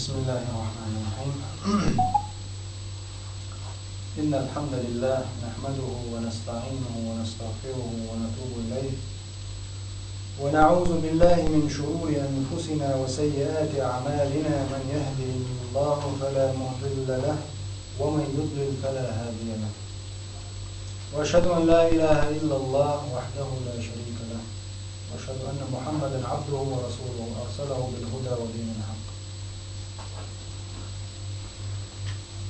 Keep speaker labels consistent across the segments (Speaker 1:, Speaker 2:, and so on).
Speaker 1: بسم الله الرحمن الرحيم. إن الحمد لله نحمده ونستعينه ونستغفره ونتوب إليه ونعوذ بالله من شرور أنفسنا وسيئات أعمالنا من يهده الله فلا مضل له ومن يضلل فلا هادي له وأشهد أن لا إله إلا الله وحده لا شريك له وأشهد أن محمدا عبده ورسوله أرسله بالهدى ودين الحق.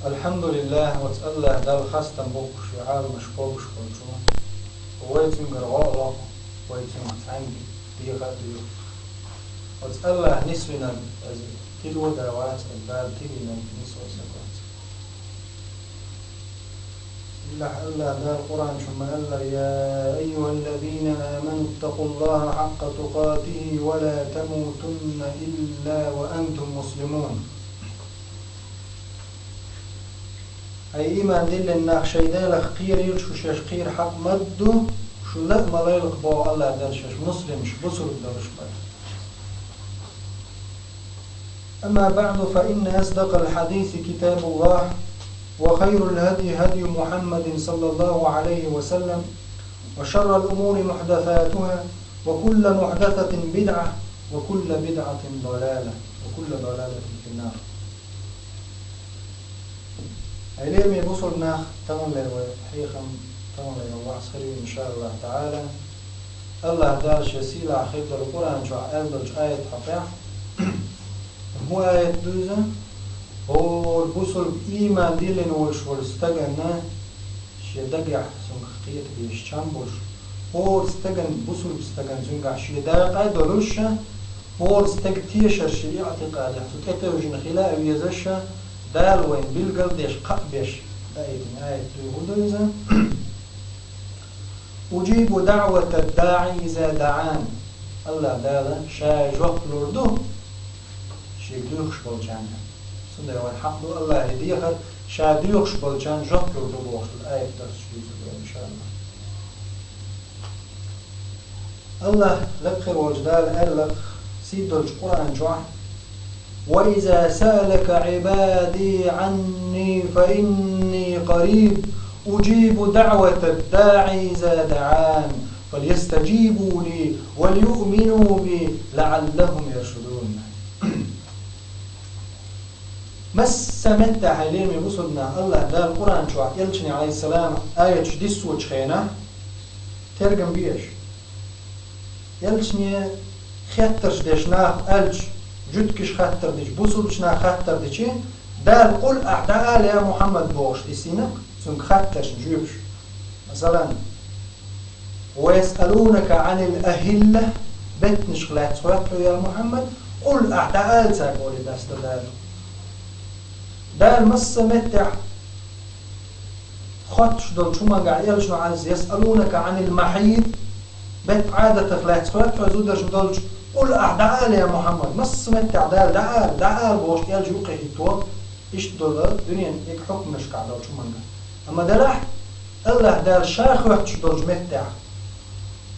Speaker 1: الحمد لله وتأله دال خاستن بوك شعار مشكوك شكوشو ويتم قرغاء الله ويتم تعنقي ديغا ديغ وتأله نسونا تلو دعوات البال تلينا نسوة سكوات الله دال القرآن شما الله يا أيها الذين آمنوا اتقوا الله حق تقاته ولا تموتن إلا وأنتم مسلمون. أي إيمان دل الناخ شيدان لخقير يلشو شاشقير حق مدو شو لا ملايلق بو الله دلشش مسلم شبصر الدرش بل. أما بعد فإن أصدق الحديث كتاب الله وخير الهدي هدي محمد صلى الله عليه وسلم وشر الأمور محدثاتها وكل محدثة بدعة وكل بدعة ضلالة وكل ضلالة في النار. أيليم يبصرنا تمام للحيخم تمام للوعصري إن شاء الله تعالى. الله دار شسيل عخير القرآن شو ألدج آية حفيع هو آية دوزة هو البصر إيمان ديلن والشول استجنا شيدقع سنخيط بيشامبوش هو استجن بصر استجن زنقع شيداقة دلوشة هو استجتيش الشريعة قادة تكتوجن خلاء ويزشة دال وين بالقلب ديش قبش آية الهدوزة أجيب دعوة الداعي إذا دعان الله دالا شاجوك لردو شيدوخش بالجانة سنده والحمد الله هديخر شادوخش بالجان جوك لردو بوخش الآية درس شديد إن شاء الله. الله لقر وجدال ألق سيد القرآن جوع وإذا سألك عبادي عني فإني قريب أجيب دعوة الداعي إذا دعان فليستجيبوا لي وليؤمنوا بي لعلهم يرشدون. مس سمت حليم بصدنا الله دا القرآن شو يلشني عليه السلام آية شديس وشخينا ترجم بيش يلشني خطرش ديشناخ ألش جدكش خطر ديش بوصلشنا خطر ديشي دال قل أعداء يا محمد بوش ديسينك سنك خطرش نجيبش مثلا ويسألونك عن الأهلة بتنش غلات سواتلو يا محمد قل أعداء ساقولي داست دال مصة متع خطش دول شو ما قاعد يلشنو عز يسألونك عن المحيط بيت عادة غلات سواتلو زودر شو دولش قل أعداء يا محمد مص متع دال بوش يلجي وقعي توق إيش دول دنيا إيك حكمش قاعد دول شو منقا أما دلح الله دال شاخ وقتش دولش متع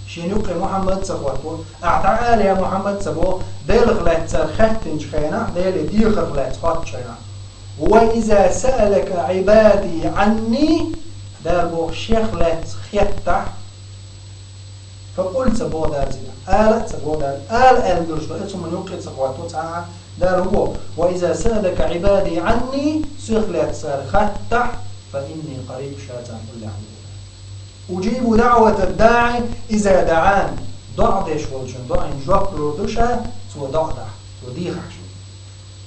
Speaker 1: شين يوقع محمد سخواتو أعداء يا محمد سبو ديل غلات سر ختنج خينا ديل ديخ غلات خط شينا. وإذا سألك عبادي عني دال بوخ شيخ لات خيتح فقل سبو دال زينا آل سبو دال آل درش بقيت من يوقع سخواتو تعالى دال هو وإذا سألك عبادي عني شيخ لات سر خيتح فإني قريب شاتان كل عمود أجيب دعوة الداعي إذا دعان ضع ديش والجن ضعين جواب لردوشا سو ضعدح وديخش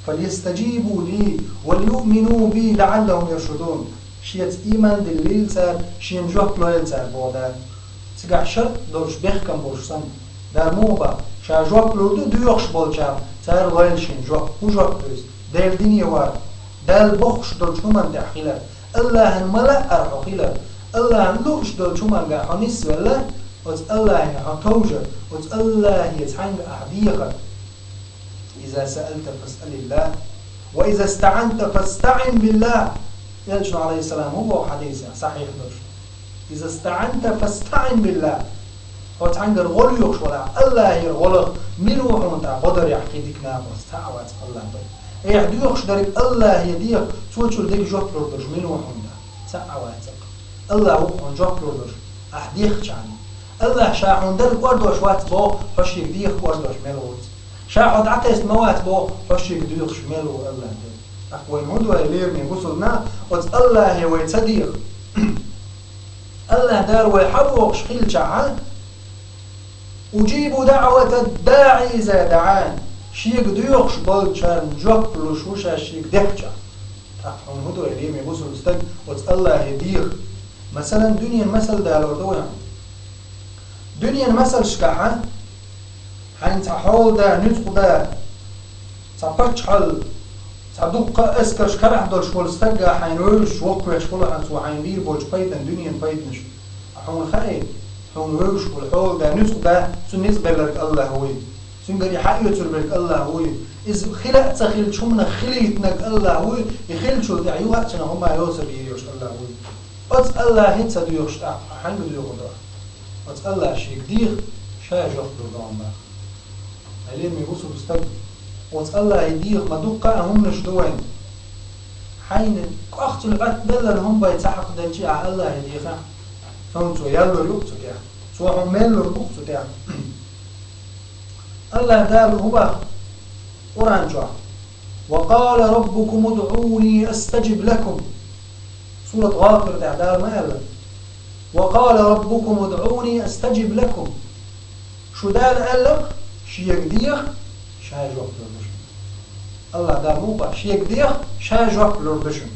Speaker 1: فليستجيبوا لي وليؤمنوا بي لعلهم يرشدون. شيت إيمان دليل سار شين جواب لويل سار بودا تقع شرط دورش بيخكم بورشسن دار موبا شا جواب لردو ديوخش بولشام سار لويل شين جواب هو جواب لويس دير ديني وار دال بوخش دورش نمان دحخيلا الله الملأ أرحخيلا الله لوش دورش نمان قاحونيس ولا وز الله يحطوجة وز الله يتحنق أحديقا. إذا سألت فاسأل الله وإذا استعنت فاستعن بالله يلجن عليه السلام هو حديث صحيح درش إذا استعنت فاستعن بالله هو تعنقر غليوش ولا الله يغلق ملوح وانت قدر يحكي ديك نام واستعوات الله بي يحدوخش درك الله يديك سوتشل ديك جوكلور درج من وحوندا ساعواتك الله وحون جوكلور درج أحديخ شعني الله شاحون درك وردوش وات بو حشيك ديخ وردوش ملوت شاحود عتيس موات بو حشيك ديخ شملو الله ديك أخوين هدو يليرني بصلنا وز الله يويتصديخ الله دار ويحبوغ شخيل شعان أجيب دعوة الداعي إذا دعان شيك ديوخش بلشان جوكلو شوشا شيك ديخشا أخوين هدو يليرني بصل استد وز الله يديخ مثلا دنيا المثل دالور دويا دنيا المثل شكاحا حين تحول دا نتقو دا تبرش حل صدق اسكرش كره دول شغل استجا حينوش وقوع شغل عن سو حيندير بوج بيت الدنيا بيتنش حون خاي حون وش والحول ده نسق ده بالنسبه لك الله هو سنجري حقيقه لك الله هو اذ خلقت تخيل شو من خليتنك الله هو يخيل شو دي ايوه عشان هم يوصل يريش الله هو بس الله هيت سديوش حنج ديو قدر بس الله شي كدير شاجه قدام ما علم يوصل استجا وز الله يدير ما دوقا هم نشدوين حين أخت العت دلل هم بيتسحق دلشي على الله يدير فهمتوا يالو يقصد يعني سواء هم ميلو يقصد يعني الله دال هو أورانجوا وقال ربكم ادعوني أستجب لكم سورة غافر دال ما يلا وقال ربكم ادعوني أستجب لكم شو دال قال شي يقدير شاي جواب لوردشن الله دار موبا شيك ديخ شاي جواب لوردشن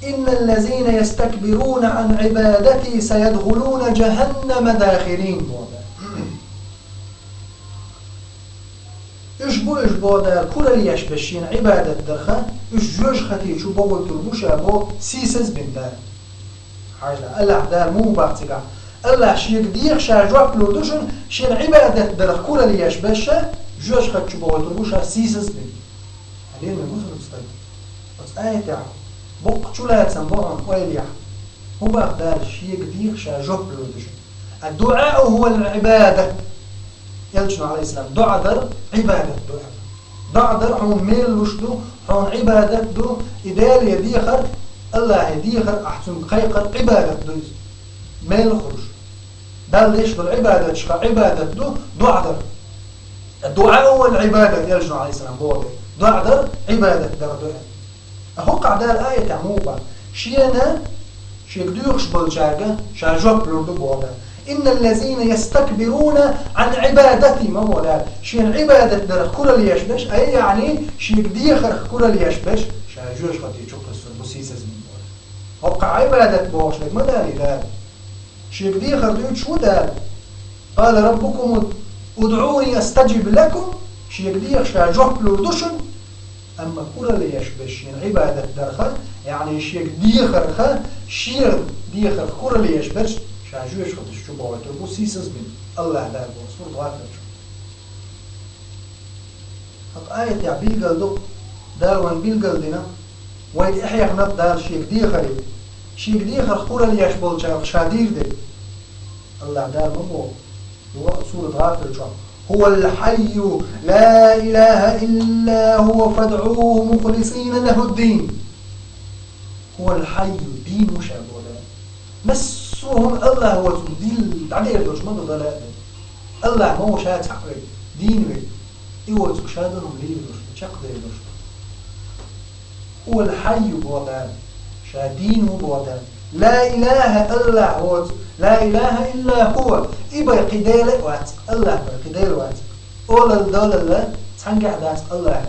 Speaker 1: إن الذين يستكبرون عن عبادتي سيدخلون جهنم داخرين إيش بو دا كل اللي يشبشين عبادة درخان إيش جوج خطي شو بقول تلبوش أبو سيسز بنتان حاجة الله دار موبا تقع الله شيك ديخ شاجواب لودوشن شين عبادة درخ كل اللي يشبشها جوش خد شو بقول تلبوشها سيسز بن هذين من مصر تستيق بس آية تعب بق شو لا يتسنبعهم ويل يح هو بقدار شيك ديخ شاجواب لودوشن الدعاء هو العبادة يلشنو عليه السلام دعاء در عبادة دعاء در حون ميل وشدو حون عبادة دو إدال يديخر الله يديخر أحسن قيقر عبادة دو ميل خرج دال ليش بالعبادة شخا عبادة دو دعاء در الدعاء هو العبادة يلشنو عليه السلام هو دعاء در عبادة در دعاء أهوقع دا الآية تعموبا شينا شيك ديوخش بالشارقة شاجوب لردو بوضا إن الذين يستكبرون عن عبادتي ما هو لا شين عبادة در كل اللي يشبش أي يعني شيك ديخر كل اللي يشبش شاجوش خطي شوف البسيسة من بول وقع عبادة بوش لك ما داري دار شيك ديخر ديوت شو دار قال ربكم ادعوني أستجب لكم شيك ديخ شاجوح لردوشن أما كل اللي يشبش شين عبادة درخل يعني شيك ديخر خل شير ديخر كل اللي يشبش شاجوش خطش شو بوالتر بو سيسز بين الله دار بو صور غافر حق آية يا بيلقل دو دار وان بيلقل دينا ويد إحيا خنط دار شيك ديخر خطورة اللي يشبل شادير دي الله دار مبو صور غافر هو الحي لا إله إلا هو فادعوه مخلصين له الدين هو الحي دين مشابه بس هم الله هو دين تعديل دوش ما ضل الله ما هو شاد حقي دين وي ايوه شادهم ليه دوش شق دوش هو الحي بوضع شادين وبوضع لا اله الا هو لا اله الا هو يبقى قداله وات الله قداله وات اول الدول لا تنقع داس الله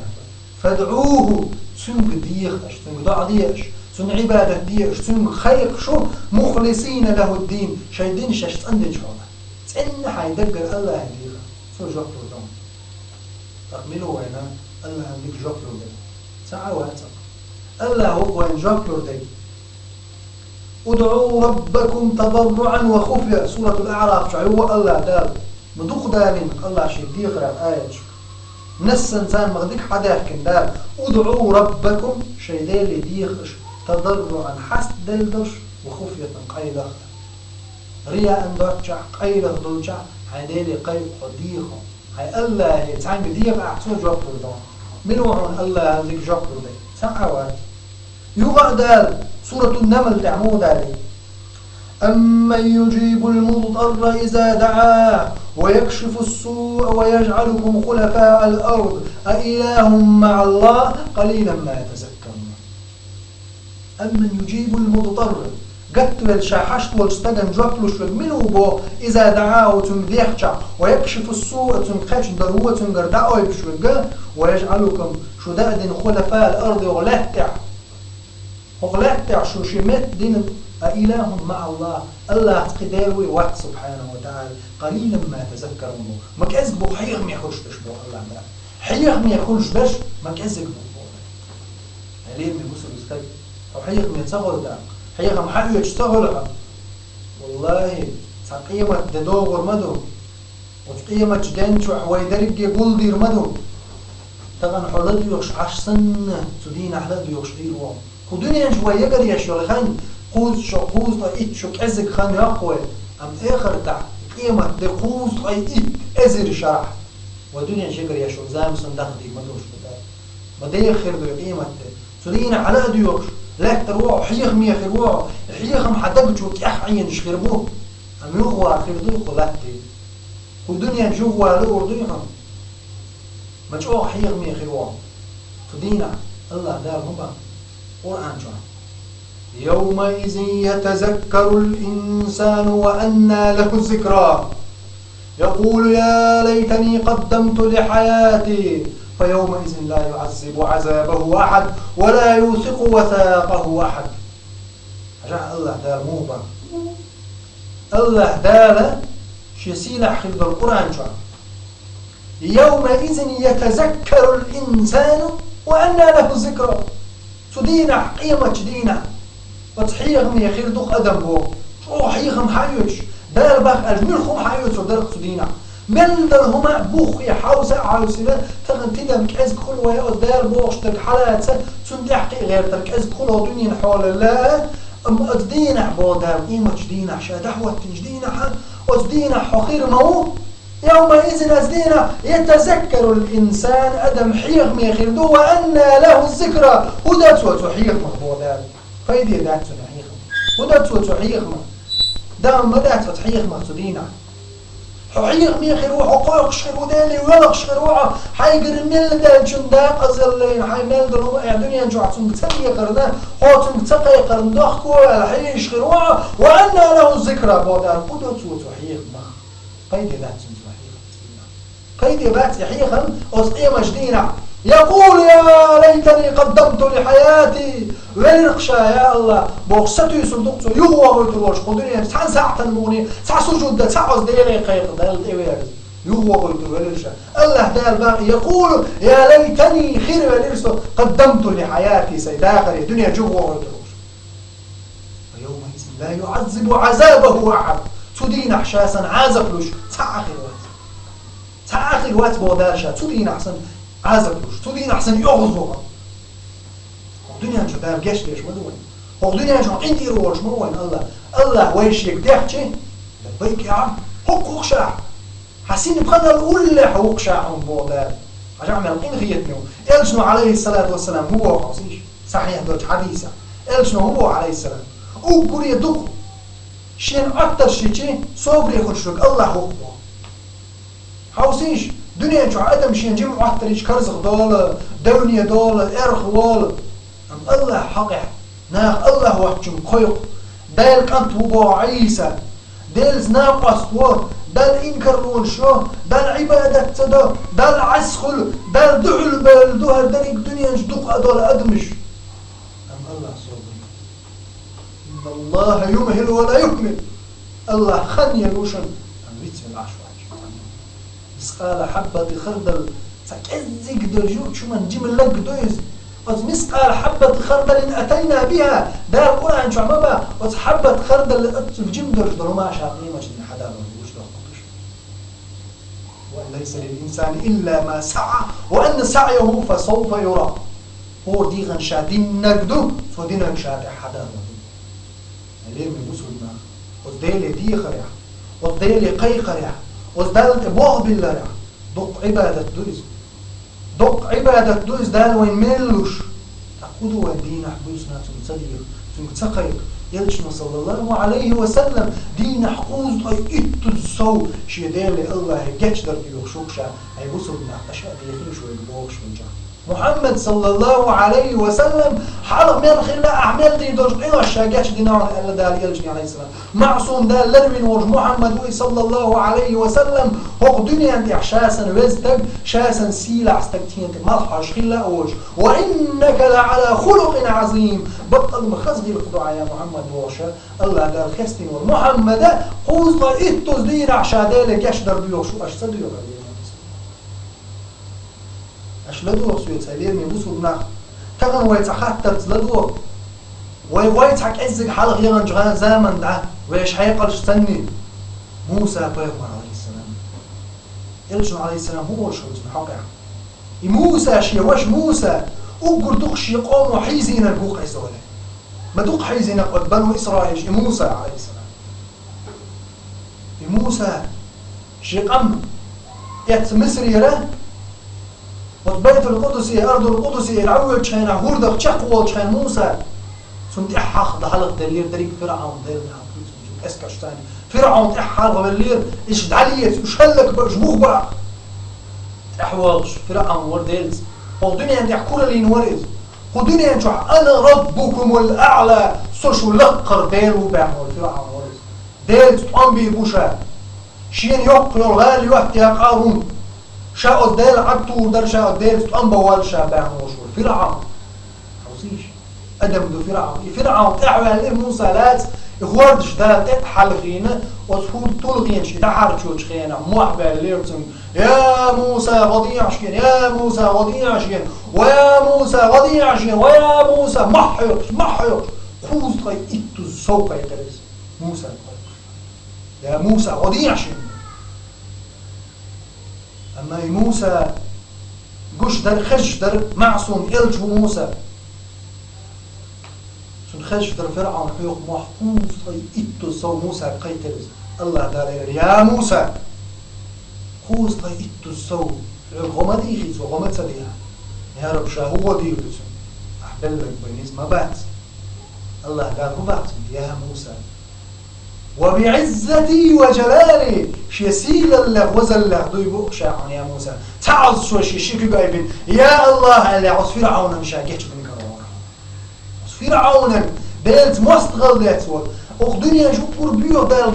Speaker 1: فادعوه سنق ديخ سنق ضعديش سن عبادة ديش سن خيق شو مخلصين له الدين شايدين شاش تندن شونا تن حيدقر الله يدير سو جوكلو دون تقملوا وينا الله يديك جوكلو دي ساعة واتق الله هو وين جوكلو دي ادعوا ربكم تضرعا وخفيا سورة الأعراف شعيوه الله دال مدوق دالين الله شي ديغر الآية نس إنسان مغديك حدا يحكي دال ادعوا ربكم شي دالي ديغش تضرعا حسد دلدش وخفية قيلة رياء درجع قيلة درجع حدالي قيل قديخة هاي الله تعين بديك أحسن جواب دون منوعون الله ذيك جواب دون سعوات يغادر سورة النمل تعمود عليه أمن يجيب المضطر إذا دعاه ويكشف السوء ويجعلكم خلفاء الأرض أإله مع الله قليلا ما يتذكرون أمن يجيب المضطر قتل الشاحشت والستدن جوابلوش منه بو إذا دعاه تمديخشا ويكشف السوء تمخش دروة تمقردعه بشوقه ويجعلكم شداد خلفاء الأرض وغلاتع شو شمت دين أإله مع الله الله تقدروي واحد سبحانه وتعالى قليلا ما تذكرون ما كذبوا حيغ ما يخرج بشبه الله ما حيغ ما يخرج بش ما كذبوا عليه من مسلم استيق أو حيغ ما يتصغر ده حيغ ما حيو يشتغلها والله تقيمة ددوغر مدو وتقيمة جدنش وحويدرق يقول دير مدو تغن حلد يوش عشسن تدين حلد يوش دير وام ودنيا شوية قد يشغل خان قوز شو قوز طايت شو كأزك خان يقوى أم آخر تاع قيمة ده قوز طايت أزر شرح ودنيا شجر يشغل زام صندوق دي مدوش بدي خير ده قيمة سلينا على ديوش لا تروح حيخ مية خيروه الحيخ محدد شو كأخ عين شخربوه أم يخوى خير ده خلاتي ودنيا شوفوا له أرضيهم ما تشوف حيخ مية خيروه سلينا الله دار هما قرآن جوا يومئذ يتذكر الإنسان وأنى له الذكرى يقول يا ليتني قدمت لحياتي فيومئذ لا يعذب عذابه أحد ولا يوثق وثاقه أحد رجع الله دار موبا الله دار شسيل حفظ القرآن جوا يومئذ يتذكر الإنسان وأنى له الذكرى سدينا قيمة دينا وتحيغم يا خير دوخ أدم بو شو حيغم حيوش دار باخ أجملهم حيوش ودار سدينا من درهما بوخ يا حوزة عاوسنا تغن تدم كأز كل ويا دار بوش تك حالات سندي حقي غير تك أز كل دنيا حول الله أدينا بودار قيمة دينا شادحوة تجدينا أدينا حخير مو يومئذ أزدينا يتذكر الإنسان أدم حيغم يخير دو وأن له الذكرى هدت وتحيغم بودار فايدي دات وتحيغم هدت وتحيغم دام مدات وتحيغم تدينا حيغم يخير وحقوق شخير ودالي ويلق شخير وعا حيقر الميل دال جنداق أزلين حي ميل دلهم دنيا جوعتهم بتسمي قرنا حوتهم بتقي قرن دخكو الحي شخير وعا وأن له الذكرى بودار هدت وتحيغم فايدي دات كيدي بات يحيخم أسقيم جدينا يقول يا ليتني قدمت لحياتي ولنقشى يا الله بوخستو يسردقتو يغوى ويتروش قدرين سعن ساعة الموني سع سجود سع أصديني قيق دال إيويرز يغوى ويتروش الله دال باقي يقول يا ليتني خير ولرسو قدمت لحياتي سيداخر الدنيا جغوى ويتروش ويومئذ لا يعذب عذابه أحد سدين أحشاسا عازفلوش سع آخر آخر وقت بودارشة تودين أحسن عازبوش تودين أحسن يغزوها الدنيا شو دار جيش مدوين الدنيا شو عندي روش مدوين الله ويش يقدح شيء لبيك يا عم حقوق شاع حسين بخنا الأول حقوق شاع بودار عشان عمل قين خيتني إلشنو عليه الصلاة والسلام هو قصيش صحيح دوت حديثة إلشنو هو عليه السلام وقول يدق شين أكتر شيء صبري يخرجك الله حقوقه حوسيش دنيا جو عدم شين جمع واحد تريش كرزق دولة دونية دولة إرخ والة أم الله حقح ناخ الله وحجم قيق دال كانت هو عيسى دال زناقص ور دال إنكرون شو دال عبادة تدو دال عسخل دال دعل بالدوها دال دنيا جدق أدول أدمش أم الله صبري إن الله يمهل ولا يكمل الله خن يلوشن أم بيتسم العشوة مسقال حبة خردل تكذك درجوك شو من جيم لك دويز مسقال حبة خردل أتينا بها دار قرآن شو عمبا حبة خردل في جيم درج ما شاقي مش من حدا وش دوقش وأن ليس للإنسان إلا ما سعى وأن سعيه فسوف يرى هو ديغن شادين نقدو فدينا شاد حدا ليه من بوسو ما وديلي دي خريع وديلي قي خريع وزدالت بوغ بالله دق عبادة دوز دق عبادة دوز دال وين ملوش تقودوا الدين حبوسنا تصديق تسقيق يلشنا صلى الله عليه وسلم دين حقوز إتزو شيدال الله جدر بيوشوكشا أي وصلنا أشياء بيخيش ويبلوغش من جهة محمد صلى الله عليه وسلم حلق من خلا أعمال دي دوج إلا الشاقاتش دينار إلا دال يلجني عليه السلام معصوم دال لرمين وج محمد صلى الله عليه وسلم هو دنيا دي شاسن وزتك شاسن سيلع استكتين ملحش خلا وج وإنك لعلى خلق عظيم بطل مخزغي الخضوع يا محمد وشا الله دال خستين والمحمد خوز إتوز دين عشا دال يشدر بيوشو أشتا ديو لدور سويت سالير من بوسو بناخ تغن ويتخطط لدور ويتحك عزك حلق يغن جغان زامن دعا ويش حيقلش سنين موسى بيغمر عليه السلام يلجن عليه السلام هو شو اسمه حقا موسى شي وش موسى أقر دقش يقوم وحيزين البوق إسرائيل ما دق حيزين قد بنو إسرائيل موسى عليه السلام موسى شي قم يت مصر يرى وبيت القدسي أرض القدسي العويل شين هوردق شقوال شين موسى سنت إحاق دحلق دلير دريك فرعون دير نعم أسكش ثاني فرعون إحاق باللير إيش دعليت إيش هلك بجبوه بقى إحواج فرعون ورديلز والدنيا عندي حكولة لين ورد والدنيا عندي أنا ربكم الأعلى سوشو لقر دير وبعمل فرعون ورد ديلز أمبي بوشا شين يقل الغالي وقت يا قارون شاء الدال عبتو در شاء الدال تنبوال شابان وشور فرعون حوصيش أدم دو فرعون تعوى موسى لات يخوردش دال تتحلقين وتفور تلغين شي تحرشوش خينا محبا ليرتم يا موسى غضيع شكين يا موسى غضيع شكين ويا موسى غضيع شكين ويا موسى محيوش خوز طي إتو السوق يقرز موسى يا موسى غضيع شكين أما موسى قش در خش در معصوم إلجو موسى سن خش در فرعون حيوق محفوظ إتو سو موسى قيترز الله دارير يا موسى خوز إتو سو غمد إيخيز وغمد سديها يا رب شاهو ديو لسن أحبل لك بينيز ما بات الله قال هو بات يا موسى وبعزتي وجلالي شيسيل الله وزل الله دوي بوقشا يا موسى تعز شو شيشيك قايبين يا الله اللي عص فرعون مش هاجيتش من كرامه عص فرعون بيلت مستغل ذاتور الدنيا جو بور دال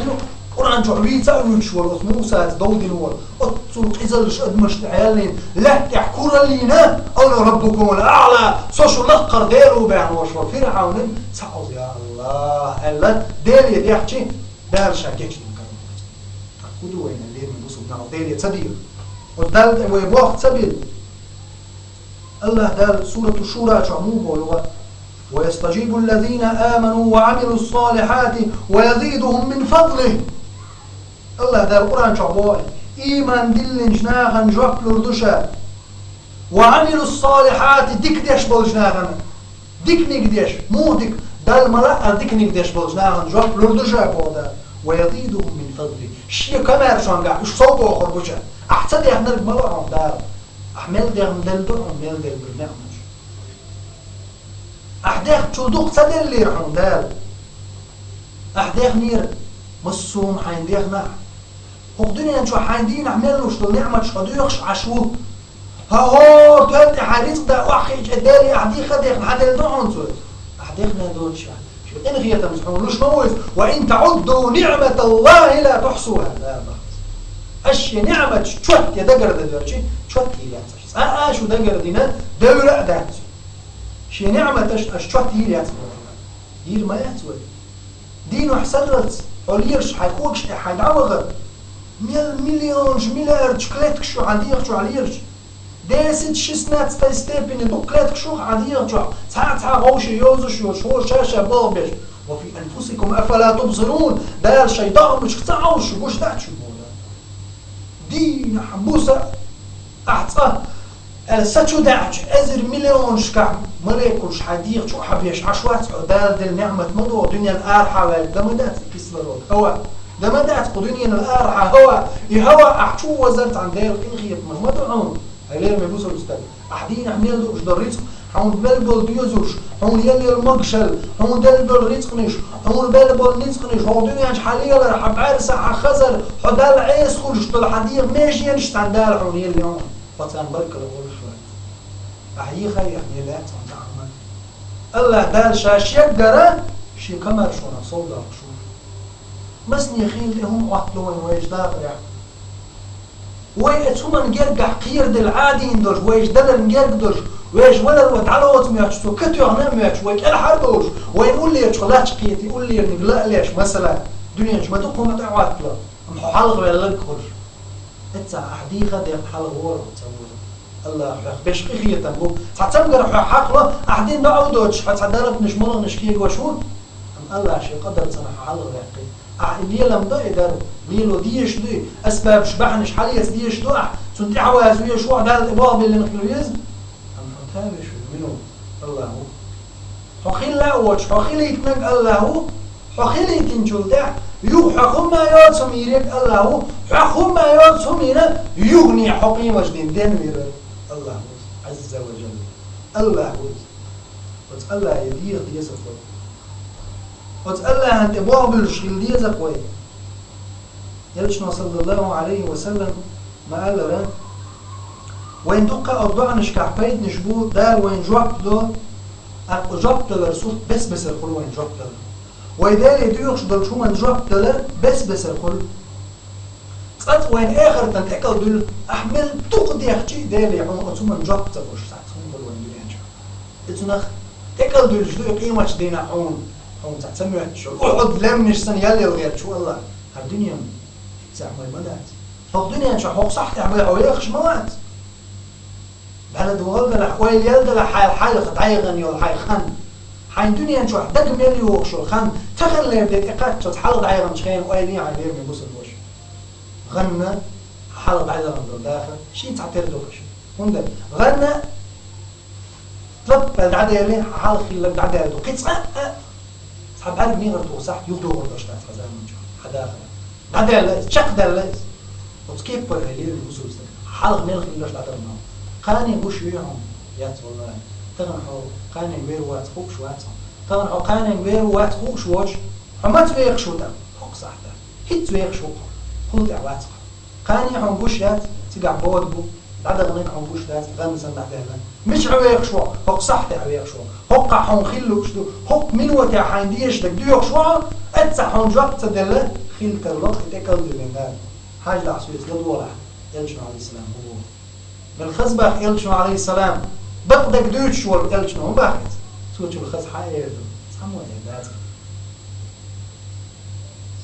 Speaker 1: قران جعبي تاويل شو موسى دودين هو اتصل عزل ادمش عيالين لا تحكوا لينا او ربكم الاعلى سوشو لقر ديرو بان وشو فرعون تعز يا الله الا دير يحكي دال شاكيتش نكرم تأخذوا وين اللي من بوسبنا ودال يتصدير والدال ويبوخ تسبيل الله دال سورة الشورى عموما ويستجيب الذين آمنوا وعملوا الصالحات ويزيدهم من فضله الله دال القرآن شعبوه إيمان دل جناغا جواب لردشا وعملوا الصالحات ديك ديش بالجناغا ديك نيك مو ديك دال ملاء ديك نيك ديش بالجناغا جواب لردشا بودا ويزيدهم من فضله شيء كما شلون قاعد ايش صوبوا اخر بوجه احسن احنا الملعب دار احمل دير من دل احمل دير بالنعمه احداخ تشودوق صدر اللي يرحم دال احداخ نير مصوم حينديخنا الدنيا نشو حيندين احمل له شو نعمه شقدوخش عشو ها هو تلت حريص ده واخي جدالي احدي خديخ حدا دعون صوت احداخنا دول شو إن هي تمسحون موز وإن تعدوا نعمة الله لا تحصوها لا بخص أشي نعمة شوت يا دقر دقرشي شوت هي شو دقر دينا دورة دات شي نعمة شوت هي ياتس يير ما ياتسوي دينو حسرت وليرش حيكوكش حيدعوغ مليون مليار شكلاتك شو عنديك شو عليرش داست شسنات ستيبين دوكلاتك شو عادية شو تا غوش يوزش شو شاشة بابش وفي أنفسكم أفلا تبصرون دار شيطان مش تعوش وش داتش دين حبوسة أحطه الساتشو داعش أزر مليون شكع مليكوش حديق شو حبيش عشوات دار دل نعمة مدو دنيا الآرحة والدمدات كسبرود هو ده ما دعت قدني إن الأرح هوا يهوا أحشو وزرت عن داير إنخيط ما دعون هيلير ما يبوسوا الأستاذ أحدين أحمل دوش دريتك هون بلبل ديوزوش هون يلي المقشل هون دلبل ريتقنش هون بلبل نيتقنش هون دنيا حاليا راح بعرس حخزر حدال عيس خرج طل حديق ماشي ينشت عن دار هون يلي هون فتان بركة لغول شوي أحيي خير يحمي لا تعمل الله دال شاش يقدر شي كمر شونا صودا شو مسني خيل لهم وقتلون ويش داخل يعني ويتهم نجرجع قير دل عادي ندوش ويش دل نجرجدوش ويش ولا وتعالوا مياتشو كتو عنا مياتشو ويك الحردوش ويقول لي شغلات قيتي يقول لي لا ليش مثلا دنيا ما تقوم تعوات لا محو حلق ولا لكر اتسع حديقه ديال حلق ورا تصور الله باش قيت تنبو تعتمر حقله احدين نعودوش فتعدلت نشمل نشكي وشو الله شي قدر صراحه حلق يقي اللي لم ضاي دار ليلو ديش دي اسباب شبحنش حاليا ديش دو سنتي عواز ويا شو على الابواب اللي مخلويز تابش منو الله حقيل لا وش حقيل يتنق الله حقيل يتنجل ده يحكم ما يوصم يريك الله حكم ما يوصم ينا يغني حقيم وجدين دين الله عز وجل الله الله يدير ديسك وتقلها أنت بواب الشغل دي زقوي يلشنا صلى الله عليه وسلم ما قال له وين دقة أضبع نشكع بيت نشبوه دار وين جوابت له جوابت له رسول بس الخل وين جوابت له وإذا يديوخش دل شو من جوابت له بس الخل قلت وين آخر تنتأكل دل أحمل تقضي أختي دالي عمو أتو من جوابت له وش ساعتهم دل وين دل ينجا اتنخ تأكل دل جدو قيمة دينا عون هم تعتمر شو أقعد لم نشسن يلي الغير شو الله هالدنيا تعمل مدات فالدنيا شو حق صح تعمل عويخش موات بلد وغلد الأحوال يلد الحال خطعيغن يول حي خان حين دنيا شو دق ملي وخشو خان تخلي بدك إقاط شو حال ضعيغن شخين وأيلين على غير من بوس الوش غنى حال ضعيغن بالداخل شيء تعتر دوكش وندم غنى طلب بعد يلي حال خيل بعد يلي دوكيت صعب عارف مين غير صح يبدو غير اشتاف خزان من حداخل بعدين شق ده وتكيف بره اللي الوصول حلق ملخ اللي اشتاف منه قاني بوش يوم يا والله تغنحو قاني غير وات خوك شو وات تغنحو قاني غير وات خوك شو وش ما تفيق شو ده خوك صح ده هيت تفيق شو خذ عوات قاني حون بوش يات تقع بود بو بعد غنين حون بوش ده غنسن بعدها مش عويق شو خوك صح ده عويق شو هق حون خلو شدو هق من وتع حنديش دك ديوك شوا اتسع حون جواب تدله خيل كرلط تكل دلنا حاج لعسويس لدولا يلشن عليه السلام هو من خزبخ يلشن عليه السلام بقدك دوت شو يلشن هم باخت سوت الخز حاير سموا يا لازم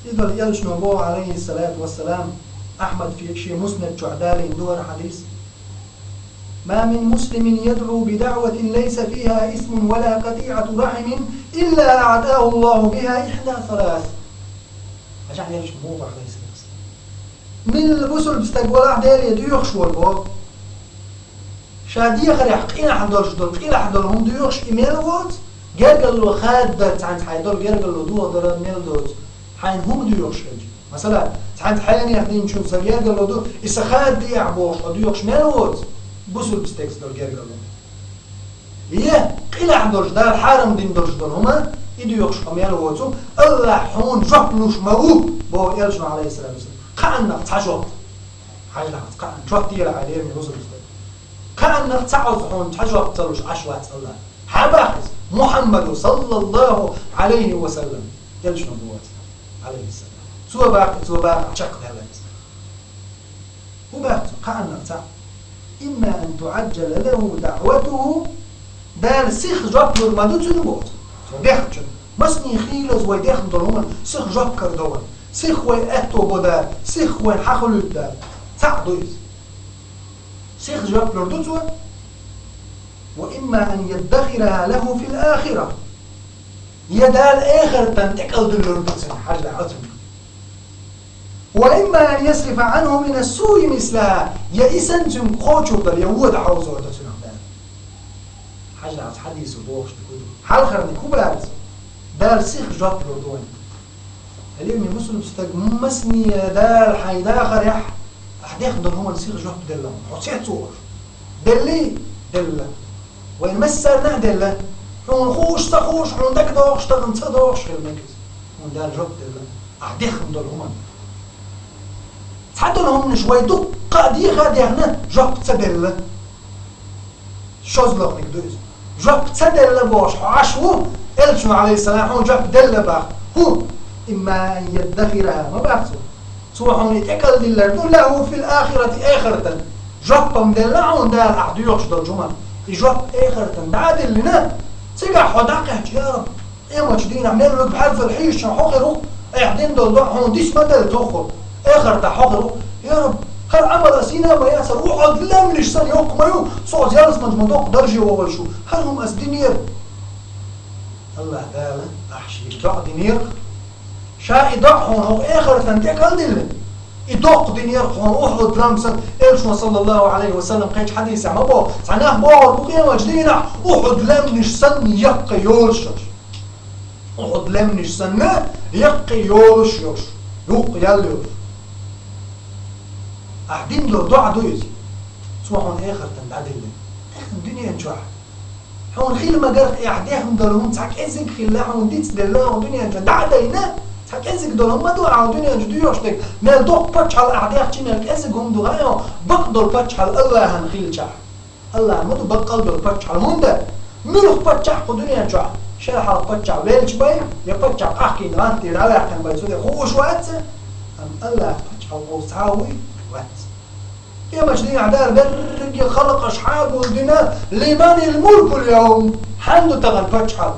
Speaker 1: يقول يلشن ابو عليه الصلاه والسلام احمد في شيء مسند جعدالي دور حديث ما من مسلم يدعو بدعوة ليس فيها اسم ولا قطيعة رحم إلا أعداه الله بها إحدى ثلاث عشان يلش موضع ليس من الرسل بستقبل أعدال يديوخ شو الباب شادية خريح قينا حدول شدول قينا حدول هم ديوخش إيميل ووت قال له خادت عند حيدول قال له دو ضرر ميل دوت حين هم ديوخش مثلا عند حين يحدين شو صار قال له دو إذا خاد دي عبوش وديوخش ميل ووت بوسول بستكس دول جرجلهم إيه قيل عندوش دار حارم دين دوش دول هما يدو يخشهم يالووتو الله حون جبلوش موو بو يلشنا عليه السلام كأنك تحجوت حاجة كأن جوت ديال عليه من وصل كأنك تعوز حون تحجوت تلوش عشوات الله حباحث محمد صلى الله عليه وسلم يلشنا بوات عليه السلام سوى باقي شق هلاس وباقي كأنك تعوز إما أن تعجل له دعوته دار سيخ جاب له ما دوت نبوت فبيخش مسني خيلز ويدخل دلهم سيخ جاب كردوان سيخ ويأتو بدا سيخ وين حخلو دا تعدوز سيخ جاب له دوت وإما أن يدخرها له في الآخرة يدال آخر تنتقل دلوردوت حاجة عظم وإما أن يصرف عنه من السوء مثلها يئسن تم قوتشو دل يهود عاوزه دتنا حاجة عز حديث وبوش تقول حال خرني كوبلات دار سيخ جات لردوان اليوم مسلم مسني دال حيدا آخر يح أحد يخدر هم نصير جواب دلهم حسيت صور دلي دل وين مسرنا دل حون خوش تخوش حون دك دوخش تغن تصدوخش في المركز حون دال جواب دل أحد يخدر هم تحدوا لهم شوي دقة دي غادي هنا جواب تصدل شوز لغنك دوز جواب تصدل باش عشو إلشو عليه السلام حون جواب دل باخ هو إما أن يدخرها ما بأخذه سوى حون يتأكل دلر دول له في الآخرة آخرة جواب مدلعون دال أحد يخش دل جمال جواب آخرة دعاد لنا سيقع حداقه يا رب إما جدين عمل لك بحال في الحيش حقروا أحدين دول حون ديس مدل تأخر آخرة حقروا يا رب هل عمل سينا ما يأسر وحد لا من إشسان يوق ما يو صوت يالس مجمدوق درجي وول شو هل هم أسدينير الله دالا أحشي دع دينير شا يضعهم هو آخر تنتيك هالدل يدق دينير خون أحد لمسا إلشنا صلى الله عليه وسلم قيش حديث عم أبو سعناه بار بقيمة جدينا أحد لمنش سن يقى يولشش أحد لمنش سن يقى يولش يوش يوق يال يوش أحدين دول دعا دويز سوى هون آخر تندعدل آخر الدنيا انجوح هون خيل ما قرق أحديهم دولهم تحك إزيك خيلا هون ديتس دلها هون دنيا انجوح دعدينا تحك إزيك دولهم ما دوعا هون دنيا انجوح ديوش ديك مال دوق باتش على أحديك تيمالك إزيك هم دوغايا بقدر باتش على الله هنخيل شاح الله مدو بقل دول باتش على موندا ملوخ باتش حقو دنيا انجوح شرح على باتش على ويلش باي يا باتش على أحكي نغانتي رالي أحكي بايسودي خوش وقت أم الله باتش على غوصاوي يا مجدين عدار برق خلق أشحاب والدنا لمن الملك اليوم حمد تغل بجحل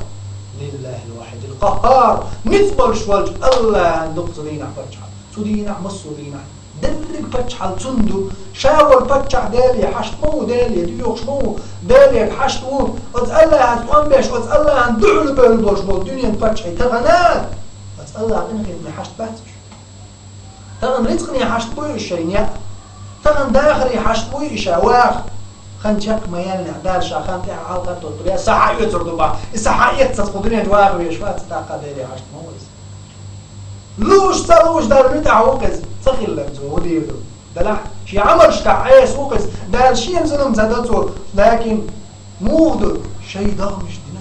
Speaker 1: لله الواحد القهار نثبل شوالج الله ندق دينا بجحل تدينا مصو دينا درق بجحل تندو شاول بجح دالي حشتمو دالي ديوخ شمو دالي حشتمو الله هتقوم بيش الله هندعو بالبوش بالدنيا بجحي تغنات الله هتنخي ابن حشت باتش تغن رزقني حشت بوي الشينيات تغن داخلي حشتوي إشاواخ خنشك ميان نعدال شاخان تاع حلقة تطبيع سحاية تردوبا السحاية تسقطني جواخ ويشفات تاقا ديري حشت موز لوش تلوش دار متع وقز تخيل لمزو وديردو دلح شي عمل شتاع عيس وقز دار شي ينزلهم زادتو لكن موغدو شي ضغمش دينا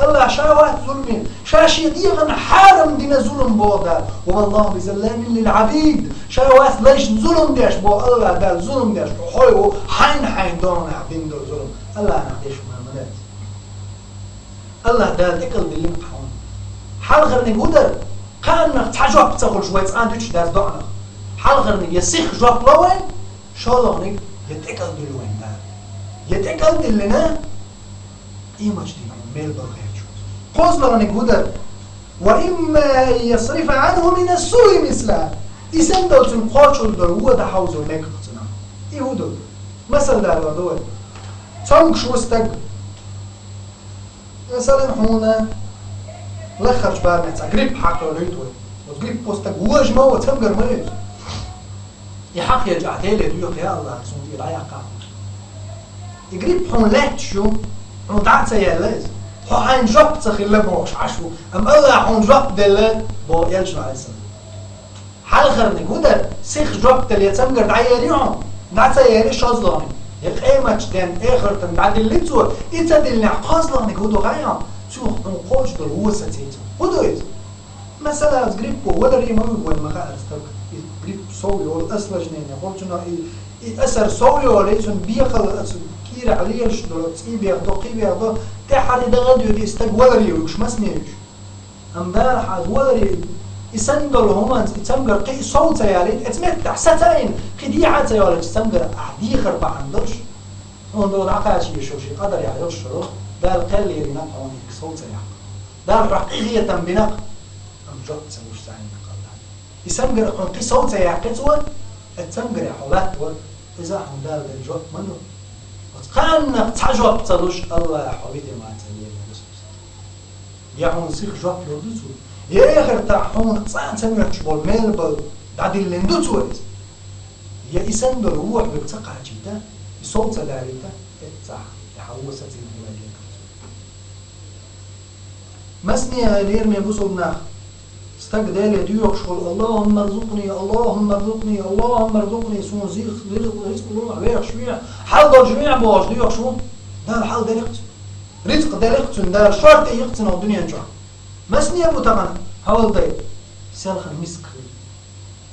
Speaker 1: الله شاوات ظلمين شاشي ديغن حارم دينا ظلم بودا والله بزلام للعبيد شاوات ليش ظلم ديش بو الله دال ظلم ديش حيو حين دون عبين دو ظلم الله نعديش مهمدات الله دال ديكل دلين حون حال غرني قدر كان تحجوب تسخل شوية ساندويتش داز دعنا حال غرني يسيخ جواب لوين شالغني يتكل دلوين دال يتكل دلنا إيما جديد ميل بغير قوزنا نقدر وإما يصرف عنه من السوء مثله إسم دولتن قاتل دول هو ده حوزه لك قصنا إيه هو دول مثل ده دول تانك شو استق مثلا هنا لخرج بعد تقريب حق ريتوي وتقريب بوستك هو جماعة وتمجر ميز يحق يرجع تالي ديوخ يا الله سنتي لا يقع يقريب هون لا تشو هون تعال سيالز حين جب تخيل بوش عشو أم الله حين جب دل بو يلشوا على السلام حال خرني قدر سيخ جب دل يتمجر دعيريهم دعيري شازلاني يقيمة جدًا آخر تنبعد اللي تسوى يتدل نعقازلاني قدو غايا تسوى نقاش دل هو ستيتو قدو إذ مثلا تقريبو ولا ريموي والمخاعر استوك قريب صوي والأسلا جنين يقول جنا أسر صوي وليسون بيخل كير عليش دلوت بياخدو بياخدو تحري دغدو دي استقوالري وش مسنيش امبارح ولري يسندل هما يتمجر قي صوت يالي اتمتع ستين قديعة يالي يتمجر احدي خربع عندرش هون دول عقاشي يشوشي قدر يعني يشرو دال قل يرينق هون صوت يالي دال رقيقية بنق ام جوت سوش سعين قلال يسمجر قي صوت يالي قتوى اتمجر يحولات إذا هم دال الجوت منه قانك تعجب تلوش الله يا حبيبي ما تليه يا هون سيخ جواب لودوتو يا آخر تاعهم صان سمعت شبول ميل بل دعدي اللي ندوتو يا إسان دل روح ببتقع جدا يصوت داريتا اتسع يحوصة الملاجين مسني لير من بوصلنا استقدال يديوك شغل اللهم ارزقني اللهم ارزقني اللهم ارزقني سون زيخ رزق الله عليك شوية حال دار جميع باش ديوك شو دار حال دار يقتن رزق دار يقتن دار شرط يقتن الدنيا نجح مسني أبو تغنى حاول داير سالخن مسك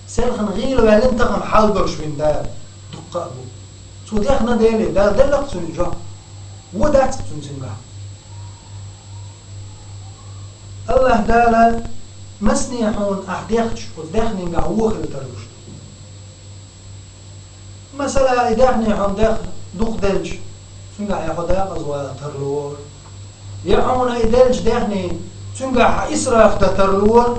Speaker 1: سالخن غير وعلن تغن حال دار شوين دار دقة أبو سو دي احنا دالي دار يقتن نجح ودات تنزنجح الله دالا مسني حون أحديخش وداخني نجعوخ لترجش مثلا إداخني حون داخ دوخ دلج سنجع ياخدها قزوة ترلور يحون إدلج داخني سنجع إسراف ترلور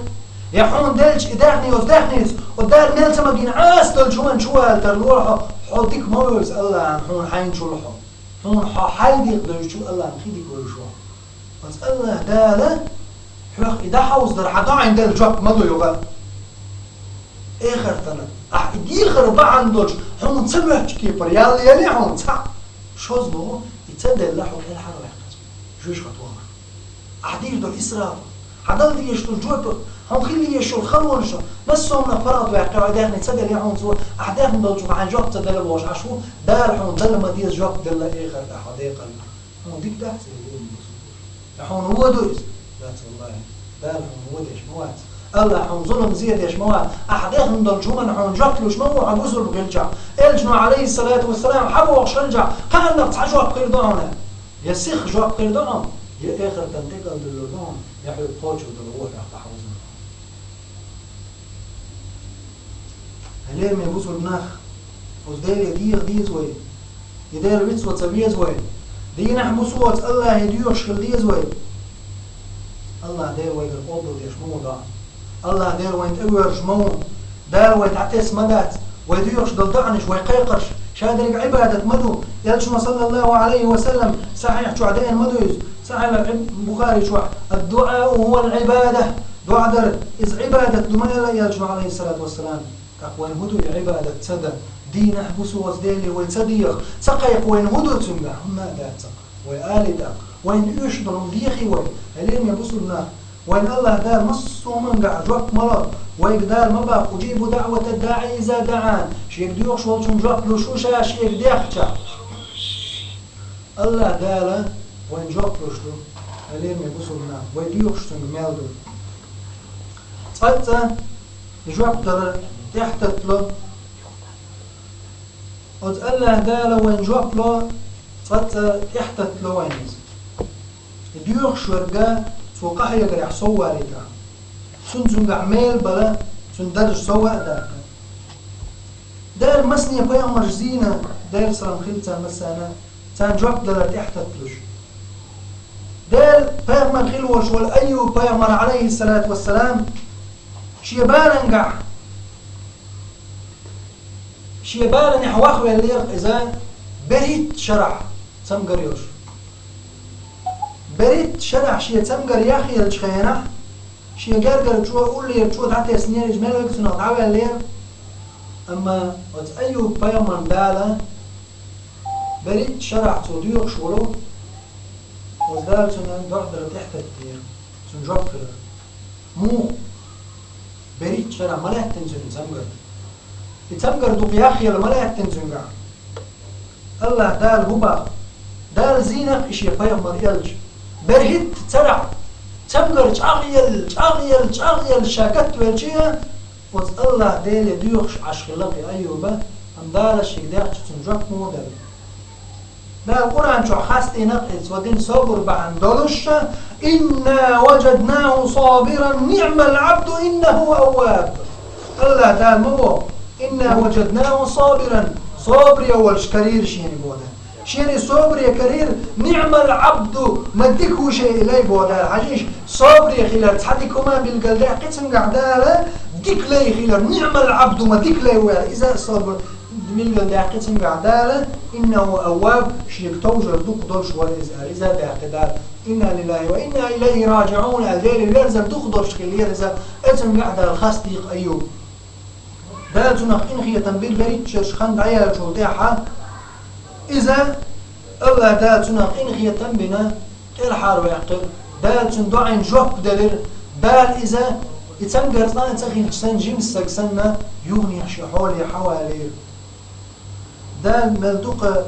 Speaker 1: يحون دلج إداخني وداخني ودار نيل مدين عاس دلجوان شوال ترلور حوتيك موز الله عن حون حين شلحه حون حايدي قدر شو الله نخيدي كل شو بس الله دالا حلق إذا حوز در حدا عند الجواب مدو يوغا آخر تنا دي خربا عندوش هم تسمعش كيبر يالي هم تسع شوز بو يتصدق الله حول الحرب يحقز جوش خطوة أحديش دو إسراف حدا دي يشتو الجواب هم خلي يشتو الخلوة نشو بس هم نفرط ويحقوا عداخن يتصدق لي هم سوا أحداخن دو جواب عن جواب تصدق لبوش عشو دار هم دل مديز جواب دل آخر أحداق هم ديك داحت يحون هو دويس ذات والله بالهم وديش موات الله حون ظلم زيادش موات أحدهم ضلجون حون جقلوش مو عبوزر بقلجع الجنو عليه الصلاة والسلام حبوا وشرجع قال لك تعجوا بقردان يسيخ جوا بقردان يا آخر تنتقل دلودان يحيو بقوش ودلوح يحتحوزن هلير من يبوزوا الناخ وزدير يدير ديزوي يدير بيتس وتصبيزوي دينا حبوسوات الله يدير شكل ديزوي الله دير وين القبر يشمو دا الله دير وين تأور شمو دار وين تعتس مدات ويديرش دلدعنش ويقيقرش شادرق عبادة مدو يلشم صلى الله عليه وسلم صحيح شو عدين مدوز صحيح البخاري شو الدعاء هو العبادة دعاء در إذ عبادة دمالا يلشم عليه الصلاة والسلام وين هدو عبادة سدى دين أحبسوا وزديلي ويتصديق سقيق وين هدو تنبع هم دات ويآلي داق وين يشضرهم ديخي وين هلين يبصوا النار وين الله دار مصوا من قاع جوك مرض ويقدر مباق وجيبوا دعوة الداعي إذا دعان شيك ديوخ شوالتون جوك لشوشا شيك ديخشا الله دار وين جوك لشلو هلين يبصوا النار وين ديوخ شتون ميالدو تصفيتا جوك در تحتت له وز الله دار وين جوك له تصفيتا تحتت له وينز ديوخ شورجا سوقها يقرأ يحصوا عليها سن عمال بلا سن درج سوا داك دار مسني بيا مرزينا دار سلام خلتا مسانا تان جوك دار تحت تلوش دار بيا من خلوش والأيو بيا من عليه الصلاة والسلام شيبانا نقع شيبانا نحواخ بالليق إذا بريت شرح سمقريوش بريت شرح شيء تمقر يا أخي الشخينة شيء قرقر شو أقول لي شو تعطي سنين جمال ويكسنا تعوي الليل أما أيو بيومن بالا بريت شرح صديق شغله وزدال سنان دعدر تحت التير سن جوكر مو بريت شرح ما لا تنزل تمقر تمقر دوق يا أخي ما لا تنزل الله دال هبا دال زينك إشي بيومن يلج برهت ترع تمقر تعغيل شاكت والشيء وز الله ديلي ديوخش عشخلقي أيوبا أم دالش يقدر تنجوك مودل دا القرآن شو خاستي نقص ودين صبر بعن دولش إنا وجدناه صابرا نعم العبد إنه أواب الله دال مو إنا وجدناه صابرا صابر أول شكرير شيني بودا شيني صبر يا كرير نعم العبد ما ديكو شيء إلي بودا حجيش صبر يا خيلر تحديكما بالقلداء قسم قعدالا ديك لي خيلر نعم العبد ما ديك لي إذا صبر بالقلداء قسم قعدالا إنه أواب شيك توجر دوك دولش والإذا باعتدال إنا لله وإنا إليه راجعون الديل اليرزر دوك دولش خيلير إذا قسم قعدال خاصديق أيوب دالتنا إنخية تنبيل بريد شرش خند عيال شوتيحة إذا الله دالتنا إنخية تنبينا الحار ويعقل دالتنا دعين جوك دلير دال إذا يتنقر طان تخيل تنجيم سكسنا يغني حولي حوالي دال ملدق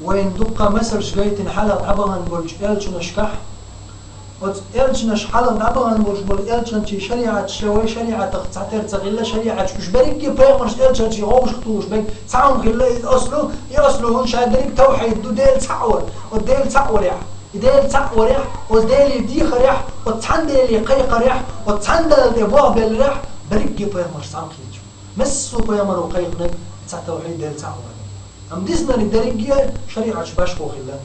Speaker 1: وين دقة مثل شقيت حلق عبغان بولج إلش نشكح إلش نشحلق عبغان بولج بول إلش نشي شريعة شوي شريعة تعتر تغيلا شريعة مش بريك كي بيغمش إلش نشي غوش خطوش بيك تعاون غيلا يأصلو هون شادريك توحيد دو ديل تعور وديل تعور يح ديل تعور يح وديل يديخ ريح وتحندل يقيق ريح وتحندل يبوغ بالريح بريك كي بيغمش تعاون خيج مسو بيغمر وقيق توحيد ديل تعور أم ديسنا للدرجة شريعة باشكو خلا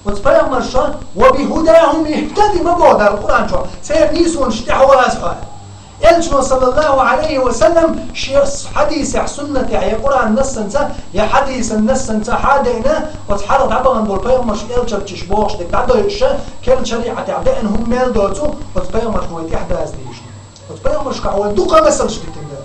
Speaker 1: وتبين مرشان وبهداهم يهتدي ما بعد القرآن شو سيبنيسون شتحوا أسحاء يلجنا صلى الله عليه وسلم حديث سنة يا قرآن نسنتا يا حديث النسنتا حادينا وتحرض عبغان بالبين مرش يلجر تشبوش دك بعده يشة كل شريعة عدائن هم ميل دوتو وتبين مرش ويت إحدى أزديش وتبين مرش كعوال دوقة مثل شبيتين ده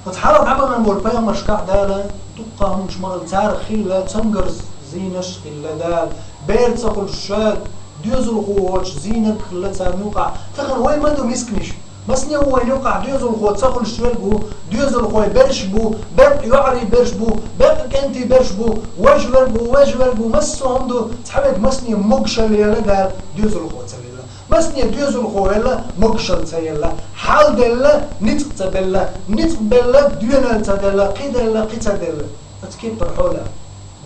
Speaker 1: وتحرض عبغان بالبين مرش كعدالة دوقة هم شمال تارخ خلا تنقرز زينش خلا دال بيرت سقل الشاد ديوزل خوش زينك خلا تنوقع تخن وين ما دو مسكنش بس نيو وين يوقع ديوزل خو تسقل الشوال بو ديوزل خو برش بو بق يعري برش بو بق كنتي برش بو وجبر بو مسهم دو تحبك مسني مقشل يلا دال ديوزل خو تسويلا مسني ديوزل خو يلا مقشل تسيلا حال دلا نطق تدلا نطق بلا ديونا تدلا قيدلا قيتدلا فتكيب برحولا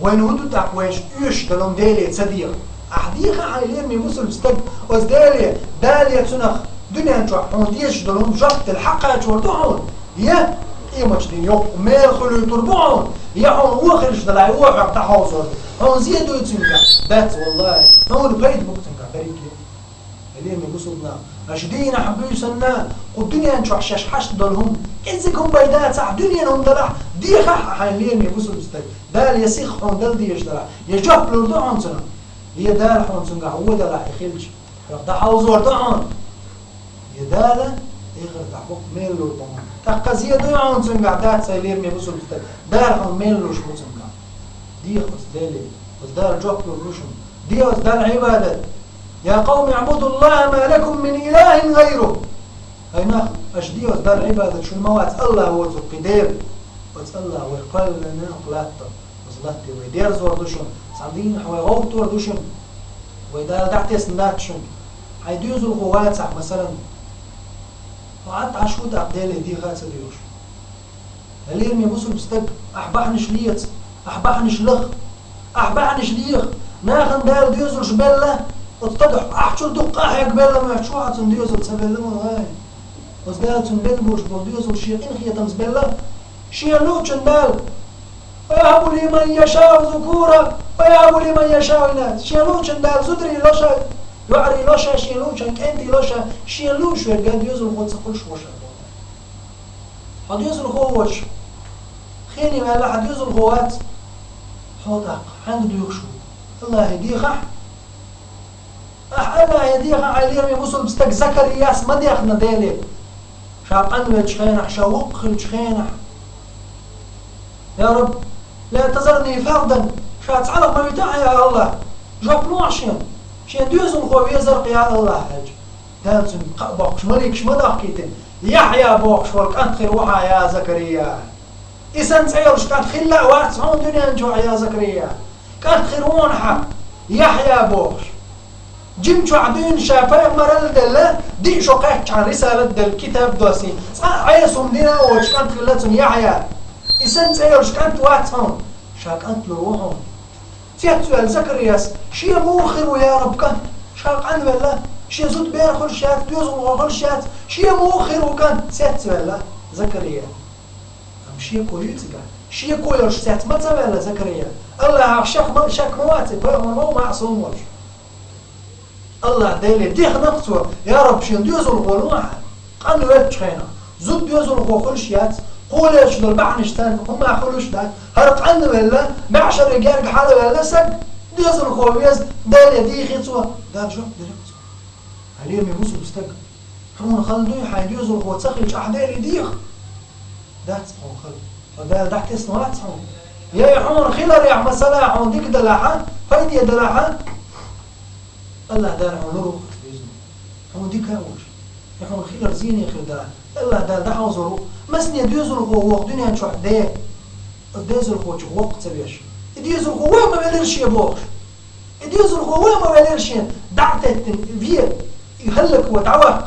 Speaker 1: وين ودو تاقواش يش دلهم دالي تصديق أحديخ حاليا من مسلم استق وزدالي دالي تنخ دنيا نجوح هون ديش دلهم جفت الحقة تشوردوحون يا إيه مجدين يوم ميل خلو يتربوحون يا هون وخرج دلعي وحق تحوصر هون زيادو يتنقع بات والله هون بيت بكتنقع بريكي اللي من قصدنا أشدين حبيو سنة والدنيا نجوح شاشحش دلهم إزيكم بيدات ساعة دنيا هم دلع ديخ حاليا من مسلم استق دال يسيخ هون دل ديش دلع يجوح بلوردوحون سنة هي دال هون سنقع هو دلع يخلج تحوصر دعون يدالا يغير دعوك ميلو طمان تقزيه دعون سنقع دات سيلير مي بسول بستك دار هون ميلو شبو سنقع دي خص دالي وزدار جوكلو روشن دي وزدار عبادة يا قوم اعبدوا الله ما لكم من إله غيره هاي ناخد أشدي وزدار عبادة شو الموات الله هو تقدير الله ويقال لنا قلاتة وزلاتي ويدير زور دوشن سعدين حوي غوط ور دوشن ويدار دعتي سنداتشن هيدوزوا الغوات مثلا وقعدت عشود عبدالي دي غاسة ديوش هلين يبصوا بستك أحبحنش ليت أحبحنش لخ أحبحنش ليخ ناخن دال ديوزل شبالة وتطدح أحشل دقاح يقبالة ما يحشو عطن ديوزل سبالة وغاي وزدال تنبلبوش بول ديوزل شيقين خيطان سبالة شيالوچن دال ويهب لمن يشاء ذكورا ويهب لمن يشاء إناث شيالوچن دال زدري لشا يعري لوشا شيلوشا كنتي لوشا شيلوش قاعد يوزن خود سقولش وشا حد يوزن خوش خيني ما لا حد يوزن خوات حوضك عنده يخشو الله يهديك الله يهديك عليهم يمسل بستك زكرياس ما ديخنا ديلي شاقن وجخينح شاوق وجخينح يا رب لا تذرني فردا شاتعلق ما يتاع يا الله جاب نوعشين شين دوزن خوي يزرق يا الله حج دانسن بوقش مليكش مداقيتن يحيى بوقش ولك انت خير وحا يا زكريا إسان تعيرش كانت خلا وقت هون دنيا نجوع يا زكريا كانت خير ونحا يحيى بوقش جمشو عدين شافاي مرال دل دي شو قاعد عن رسالة دل كتاب دوسي عيسهم دينا وش كانت خلاتهم يحيى إسان تعيرش كانت وقت هون شاك انت لروحهم فيها سؤال زكرياس شي موخر يا رب كان شاق عن ولا شي زود بير كل شات دوز وكل شات شي موخر وكان سات ولا زكريا ام شي كويتك شي كويرش سات ما ولا زكريا الله شاك شاك مواتب ما معصوم وش الله دايلي ديخ نقطه يا رب شي دوز الغلوح قال وقت خينا زود دوز وكل شات قولش للبعنشتان هم أخلوش ده هرق عنه ولا معشر رجال حاله ولا سد ديز الخويز دال يدي خيطوا دار جو دركت عليهم يبصوا بستك هم خلدوا حيديز الخو تخلج أحدال يديخ ده تصحوا خل فده تحت اسمه تصحوا يا حمر خلر يا أحمد صلاح وديك دلاحة فايد يا دلاحة الله دار عنوره يحون دي كاوش يحون خير زيني خير دلع الله دال ده حوزرو مسني ديزل هو وقت دنيا شو ده ديزل هو شو وقت سبيش ديزل هو ما بيلرش يبوش ديزل هو ما بيلرش دعت فيه يهلك وتعوق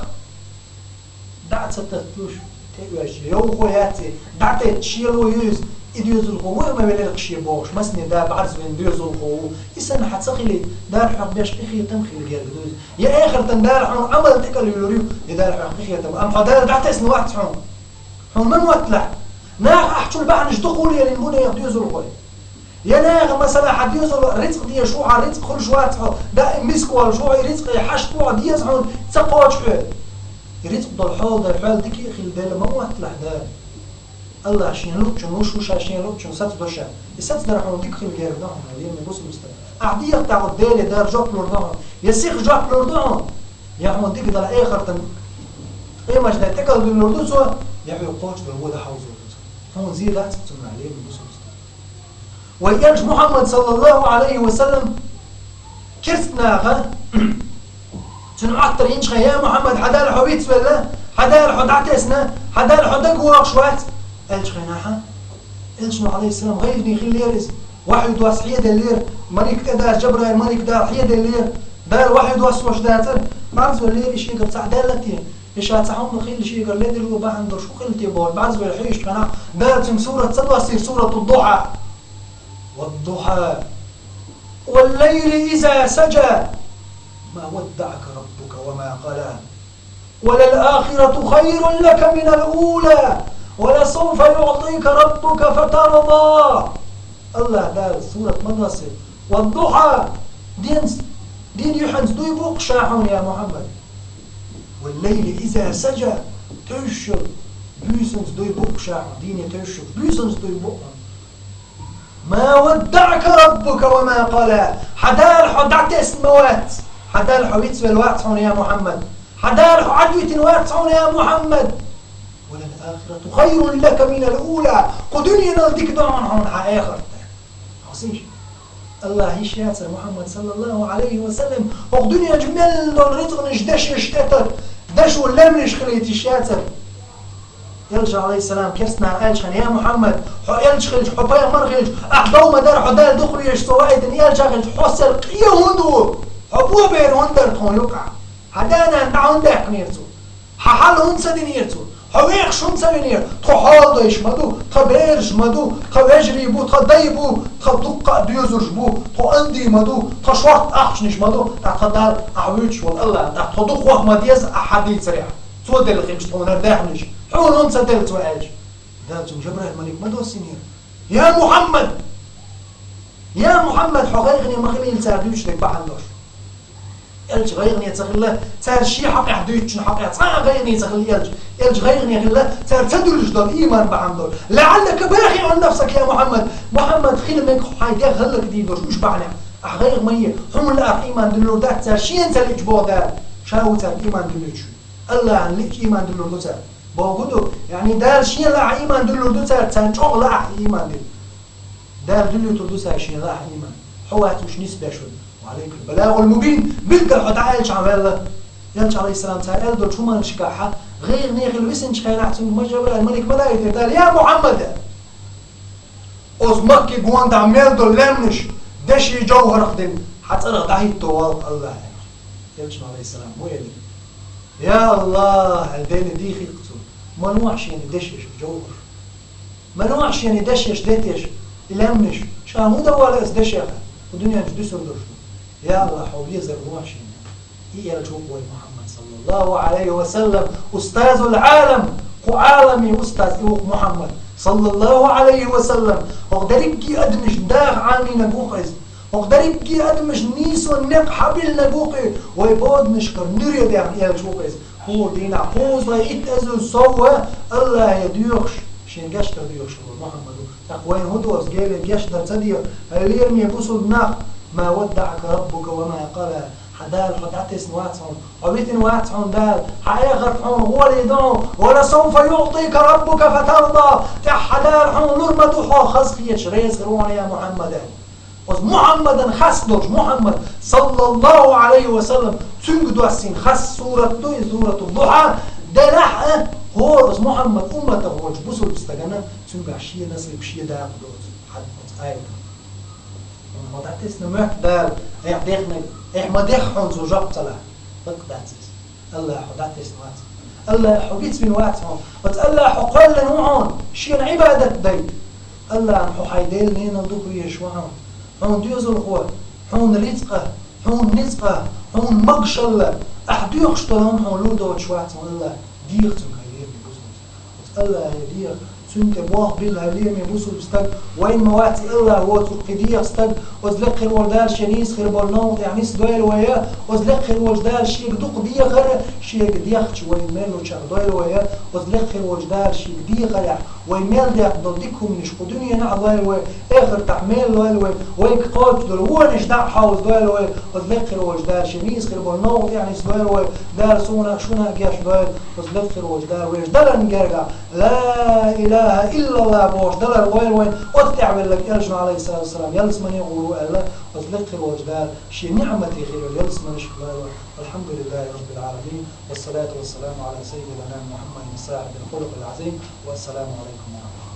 Speaker 1: دعت ستتوش تيجي يوم خوياتي دعت تشيلو يوز ديزل هو ما بيلرش يبوش مسني ده بعرز من ديزل هو يسن حتسخلي دار حق بيش اخي تمخي الجير دوز يا اخر تندار عمل تكل يوريو يدار حق اخي تم ام حدار دعت اسن وقت حون من وتلح ناخ احجو البعنش دخولي للمونه يديزل هو يا ناغ مثلا حد يوصل رزق دي شو على رزق كل شويه ده مسكوا على شو رزق يحشطوا دي يزعون تسقوا شو رزق ضل حال ده حال ديك اخي البال ما وقت لحدا الله عشان لو شنو شو عشان لو شنو سات دوشا السات ده راح ديك خير غير ده اللي بص مستوى اعديه تاع الدال ده جوب لوردان يا سيخ جوب لوردان يا حمد ديك ده اخر تن اي مش ده تكل لوردان سو يا يقوش بالهو ده حوزه هون زي ده تسمع عليه بص ويانش محمد صلى الله عليه وسلم كرتنا شنو أكتر ينشخ يا محمد حدا الحبيت ولا حدا الحد عتسنا حدا الحد قوق شوات قالش خناحة قالش عليه السلام غيرني خلي يرز واحد واس حيد اللير ملك تدار جبرائيل ملك دار حيد اللير دار واحد واس وش داتر بعض اللير إيش يقدر تعدلتين إيش هتصحون خيل شيء قال لي دلو بعند شو خلتي بول بعض الحيش خنا دارت سورة صدوا سير سورة الضحى والضحى والليل إذا سجى ما ودعك ربك وما قلى وللآخرة خير لك من الأولى ولسوف يعطيك ربك فترضى الله دار سورة مدرسة والضحى دين يحنز دوي بوق شاحون يا محمد والليل إذا سجى تشر بيسنز دوي بوق شاحون دين تشر بيسنز دوي بوق ما ودعك ربك وما قلى حدا الحدعت اسموات حدا الحويت بالوقت هون يا محمد حدا الحدويت الوقت هون يا محمد وللآخرة خير لك من الأولى قدنيا نلدك دعون هون آخر عصيش الله يشياتر محمد صلى الله عليه وسلم وقدنيا جمال الرزق نجدش يشتتر دشو اللمنش خليت يشياتر يلجأ عليه السلام كرسنا قالش يا محمد يلجأ خلج حبايا مرخلج أحضو مدار حدال دخل يشتوائد يلجأ خلج حسر قيه هندو حبوه بين هندر تخون يقع حدانا نعون داك نيرتو ححال هنسا نيرتو حويخ هنسا نير تخحال دايش مدو تبيرج مدو تبيجري بو تدايبو تدقى ديوزرج بو تأندي مدو تشوارت أحشنش مدو تقدر أحويتش والله تدق وهم ديز أحاديث سريع سود الخيمش تونر داحنش حول هنسا دلت وآج دلتم جبرائيل الملك مدو السنير يا محمد حقيقني مخليل ساردوش لك بحندوش يلج غيرني يتخلى تار شي حق يحدوش حق يتصا غيرني يتخلى يلج غيرني يخلى تار تدرج دول إيمان بحندوش لعلك باخي عن نفسك يا محمد خيل منك حاجة غلق ديدوش مش بعنى غير مية هم الأخ إيمان دلور دات تار شي انت الإجبار دار شاو تار إيمان دلوش الله عن لك إيمان دلور تار بوجوده يعني دار شيء لا إيمان دلوا دوسر تنجح لا إيمان دار دلوا تدوسر شيء لا إيمان حوات وش نسبة شو وعليك البلاغ المبين بالكل حتى عايش عمله يلش عليه السلام سأل دول شو ما نشكحها غير نيخ الوسن شكاين أحسن ما جبر الملك ملاك قال يا محمد أزمك جوان تعمل دول لمنش دشي جوهر خدم حتى رضعي طوال الله يلش عليه السلام وين يا الله الدين دي خيقته ما نوعش يعني دشش جوهر ما نوعش يعني دشش دتش لمنش شاموده ولا دشش والدنيا جديس ودرش يا الله حولي زر نوعش يعني هي الجوب محمد صلى الله عليه وسلم أستاذ العالم وعالمي أستاذ محمد صلى الله عليه وسلم وقدر يبقي أدمش داغ عامي نبوخز وقدر يبقي أدمش نيسو النق حبيل نبوخي ويبود نشكر نريد يعني الجوبز هو دينا حوز ويتأذو سوى الله يديوخش شين قشتر ديوخش محمد تقوين هدوز قيل قشتر تديو اللي يرمي بوصل بناق ما ودعك ربك وما قال حدال حدعتس نواتهم وبيت نواتهم دال حيغر حون هو ليدون ولا سوف يعطيك ربك فترضى تحدال حون نرمة حو خزقية شريز غروان يا محمد وز محمدا خاص دوش محمد صلى الله عليه وسلم تنج دوسين خاص سورة الضحى دلح هو وز محمد أمته هو جبوسه بستجنا تنج عشية نسل بشيء داق دوت حد أيضا ما دعتسنا ما دال إحديخنا إحنا دخون زوجات طلع بق دعتس الله دعتسنا الله حبيت من وقتهم وتقول حقل نوعون شيء عبادة دي الله حيدل نينا ندوك يشوعهم هون ديوز الخوة هون رزقه هون نزقه هون مقشلة أحد يخشتلهم هون لودو شوعتهم الله ديرتم هيلير بوسل الله يدير سنت بواه بالهلير بوسل بستك وين مواتي الله هو تقدير استك وزلق خير والدار شنيس خير بالنوط يعني سدويل ويا وزلق خير والدار شيء دوق دي غير شيء ديخ وين ميلو شر دويل ويا وزلق خير والدار شيء دي غير وين ميل دي ضدكم مش قدني انا الله ويا اخر تحميل ويا وين قوت دول هو نجدع حاول دويل ويا وزلق خير والدار شنيس خير بالنوط يعني سدويل ويا دار سونا شونا جاش دويل وزلق خير والدار ويجدل نجرجع لا اله الا الله بوش دلر وين وتعمل لك ارجع عليه الصلاه والسلام يلس من يقولوا الله وزلق خير والجدار شي نعمتي خير يلس من شكله الحمد لله رب العالمين والصلاه والسلام على سيدنا محمد صاحب الخلق العظيم والسلام عليكم ورحمه الله